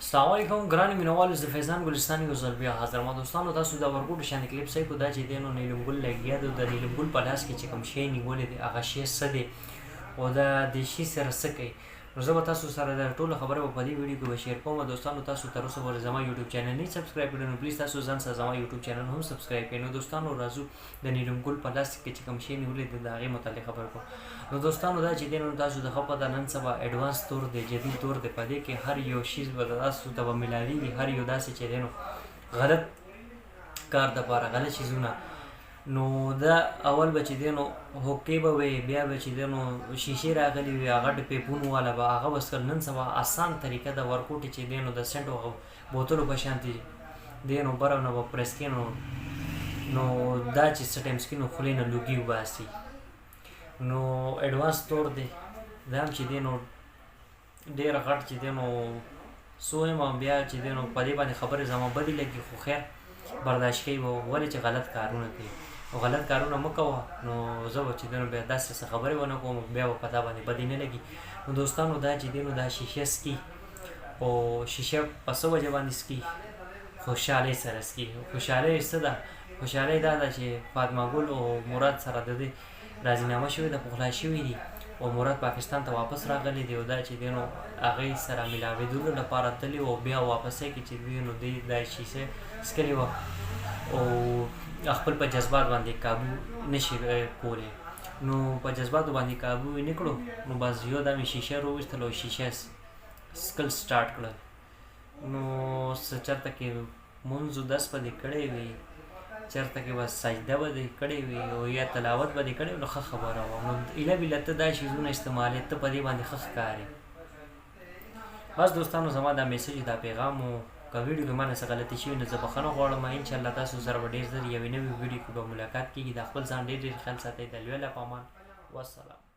السلام علیکم ګران مینوالو زه فیضان ګلستان یو ځل بیا حاضر ما دوستانو تاسو د ورګوډ شان کلیپ صحیح کو دا چې دینو نیلم ګل لګیا د نیلم ګل په لاس کې چې کوم شی نیولې دی هغه شی څه دی او دا د شي سره څه کوي نو زه به تاسو سره د ټولو خبره په دې ویډیو کې شیر کوم دوستانو تاسو تر اوسه ورته زما یوټیوب چینل نه سبسکرایب کړئ نو پلیز تاسو ځان سره زما یوټیوب چینل هم سبسکرایب کړئ نو دوستانو راځو د نیلم ګل په لاس کې چې کوم شی نیولې دی د هغه متعلق خبر کوم نو دوستانو دا چې دینو تاسو د خپل د نن سبا ایڈوانس تور دی جدید تور دی په دې کې هر یو شی به تاسو ته ملاویږي هر یو داسې چې دینو غلط کار د پاره غلط شیزونه نو دا اول بچی دینو هوکې به وي بیا بچی دینو شیشې راغلي وي هغه د پیپونو والا به هغه وسکل نن سبا آسان طریقه د ورکوټ چې دینو د سنټو بوتلو په شانتي دینو برو نه به پرس کینو نو دا چې سټیم سکینو خلینو لوګي وباسي نو ایڈوانس تور دی دا هم چې دینو ډیر غټ چې دینو سویم بیا چې دینو په دې باندې خبره زما بدی لګي خو خیر برداشت کوي ولې چې غلط کارونه کوي او غلط کارونه مه کوه نو زه به چې دینو بیا داسې خبرې ونه کوم بیا به په تا باندې بدي نه لګي نو دوستانو دا چې دینو دا شیشه سکي او شیشه په څه وجه باندې سکي خوشحالۍ سره سکي خوشحالۍ څه ده خوشحالۍ دا ده چې فاطمه ګل او مراد سره د دې راضینامه شوې ده پخلا شوي دي او مراد پاکستان ته واپس راغلی دی او دا چې دینو هغې سره ملاوېدلو لپاره تللی او بیا واپسۍ کې چې دینو دی دا شیشه سکلې وه او خپل په جذبات باندې قابو نشي کولی نو په جذباتو باندې قابو یې نه کړو نو بس یو دا مې شیشه راوویستل او شیشه سکل سټارټ کړل نو څه چېرته کې مونځ دس به دې کړی وي چېرته کې بس سجده به دې کړې وي او یا تلاوت به دې کړی وي نو ښه خبره وه نو ایله بیله ته دا شیزونه استعمالوې ته په دې باندې ښه ښکارې بس دوستانو زما دا میسج دا پیغام و که ویډیو کې مانه څه غلطي شوي نو زه بخښنه غواړم انشاءالله تاسو سره به ډېر ژر یوې نوې ویډیو کې به ملاقات کېږي د خپل ځان ډېر ډېر خیال ساتئ د لوی الله په امان والسلام